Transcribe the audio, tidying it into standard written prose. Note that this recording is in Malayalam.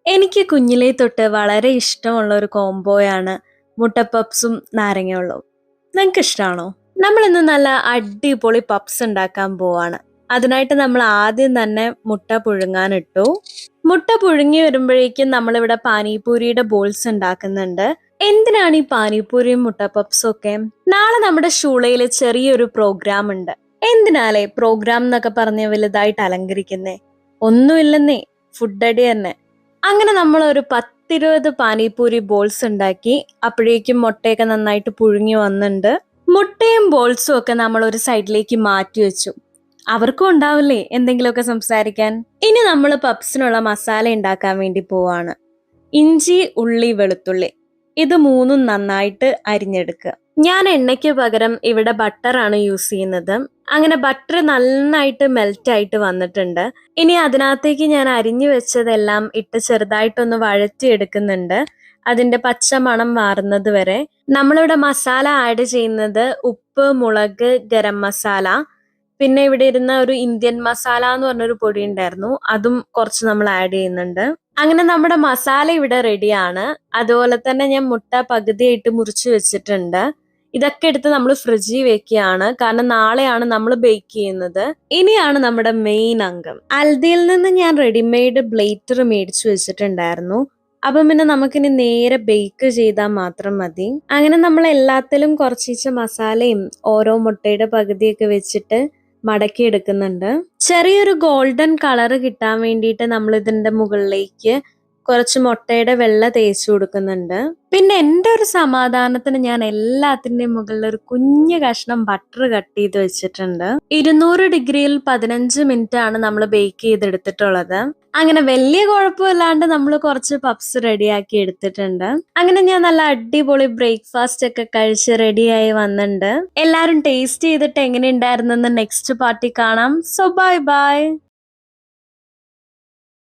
എനിക്ക് കുഞ്ഞിലേ തൊട്ട് വളരെ ഇഷ്ടമുള്ള ഒരു കോംബോയാണ് മുട്ട പപ്സും നാരങ്ങ വെള്ളവും. നിങ്ങക്ക് ഇഷ്ടാണോ? നമ്മൾ ഇന്ന് നല്ല അടിപൊളി പപ്സ് ഉണ്ടാക്കാൻ പോവാണ്. അതിനായിട്ട് നമ്മൾ ആദ്യം തന്നെ മുട്ട പുഴുങ്ങാനിട്ടു. മുട്ട പുഴുങ്ങി വരുമ്പോഴേക്കും നമ്മളിവിടെ പാനിപൂരിയുടെ ബോൾസ് ഉണ്ടാക്കുന്നുണ്ട്. എന്തിനാണ് ഈ പാനിപൂരിയും മുട്ട പപ്സും ഒക്കെ? നാളെ നമ്മുടെ സ്കൂളിൽ ചെറിയൊരു പ്രോഗ്രാം ഉണ്ട്. എന്തിനാലേ പ്രോഗ്രാം എന്നൊക്കെ പറഞ്ഞ് വലുതായിട്ട് അലങ്കരിക്കുന്നേ? ഒന്നുമില്ലെന്നേ, ഫുഡ് അടി തന്നെ. അങ്ങനെ നമ്മൾ ഒരു 10-20 പാനിപൂരി ബോൾസ് ഉണ്ടാക്കി. അപ്പോഴേക്കും മുട്ടയൊക്കെ നന്നായിട്ട് പുഴുങ്ങി വന്നിട്ടുണ്ട്. മുട്ടയും ബോൾസും ഒക്കെ നമ്മൾ ഒരു സൈഡിലേക്ക് മാറ്റി വെച്ചു. അവർക്കും ഉണ്ടാവില്ലേ എന്തെങ്കിലുമൊക്കെ സംസാരിക്കാൻ. ഇനി നമ്മൾ പപ്സിനുള്ള മസാല ഉണ്ടാക്കാൻ വേണ്ടി പോവാണ്. ഇഞ്ചി, ഉള്ളി, വെളുത്തുള്ളി ഇത് മൂന്നും നന്നായിട്ട് അരിഞ്ഞെടുക്കുക. ഞാൻ എണ്ണയ്ക്ക് പകരം ഇവിടെ ബട്ടറാണ് യൂസ് ചെയ്യുന്നത്. അങ്ങനെ ബട്ടർ നന്നായിട്ട് മെൽറ്റ് ആയിട്ട് വന്നിട്ടുണ്ട്. ഇനി അതിനകത്തേക്ക് ഞാൻ അരിഞ്ഞു വെച്ചതെല്ലാം ഇട്ട് ചെറുതായിട്ടൊന്ന് വഴറ്റിയെടുക്കുന്നുണ്ട്. അതിന്റെ പച്ച മണം മാറുന്നത് വരെ. നമ്മളിവിടെ മസാല ആഡ് ചെയ്യുന്നത് ഉപ്പ്, മുളക്, ഗരം മസാല, പിന്നെ ഇവിടെ ഇരുന്ന ഒരു ഇന്ത്യൻ മസാല എന്ന് പറഞ്ഞൊരു പൊടി ഉണ്ടായിരുന്നു, അതും കുറച്ച് നമ്മൾ ആഡ് ചെയ്യുന്നുണ്ട്. അങ്ങനെ നമ്മുടെ മസാല ഇവിടെ റെഡിയാണ്. അതുപോലെ തന്നെ ഞാൻ മുട്ട പകുതിയായിട്ട് മുറിച്ച് വെച്ചിട്ടുണ്ട്. ഇതൊക്കെ എടുത്ത് നമ്മൾ ഫ്രിഡ്ജിൽ വെക്കുകയാണ്, കാരണം നാളെയാണ് നമ്മൾ ബേക്ക് ചെയ്യുന്നത്. ഇനിയാണ് നമ്മുടെ മെയിൻ അംഗം. അൽദിയിൽ നിന്ന് ഞാൻ റെഡിമെയ്ഡ് ബ്ലേറ്റർ മേടിച്ചു വെച്ചിട്ടുണ്ടായിരുന്നു. അപ്പം പിന്നെ നമുക്കിനി നേരെ ബേക്ക് ചെയ്താൽ മാത്രം മതി. അങ്ങനെ നമ്മൾ എല്ലാത്തിലും കുറച്ച് മസാലയും ഓരോ മുട്ടയുടെ പകുതിയൊക്കെ വെച്ചിട്ട് മടക്കി എടുക്കുന്നുണ്ട്. ചെറിയൊരു ഗോൾഡൻ കളർ കിട്ടാൻ വേണ്ടിയിട്ട് നമ്മൾ ഇതിന്റെ മുകളിലേക്ക് കുറച്ച് മുട്ടയുടെ വെള്ള തേച്ചു കൊടുക്കുന്നുണ്ട്. പിന്നെ എൻ്റെ ഒരു സമാധാനത്തിന് ഞാൻ എല്ലാത്തിൻ്റെയും മുകളിൽ ഒരു കുഞ്ഞു കഷ്ണം ബട്ടർ കട്ട് ചെയ്ത് വെച്ചിട്ടുണ്ട്. 200 ഡിഗ്രിയിൽ 15 മിനിറ്റ് ആണ് നമ്മൾ ബേക്ക് ചെയ്തെടുത്തിട്ടുള്ളത്. അങ്ങനെ വലിയ കുഴപ്പമില്ലാണ്ട് നമ്മൾ കുറച്ച് പപ്സ് റെഡിയാക്കി എടുത്തിട്ടുണ്ട്. അങ്ങനെ ഞാൻ നല്ല അടിപൊളി ബ്രേക്ക്ഫാസ്റ്റ് ഒക്കെ കഴിച്ച് റെഡിയായി വന്നിട്ടുണ്ട്. എല്ലാരും ടേസ്റ്റ് ചെയ്തിട്ട് എങ്ങനെ ഉണ്ടായിരുന്നെന്ന് നെക്സ്റ്റ് പാർട്ടി കാണാം. So bye bye.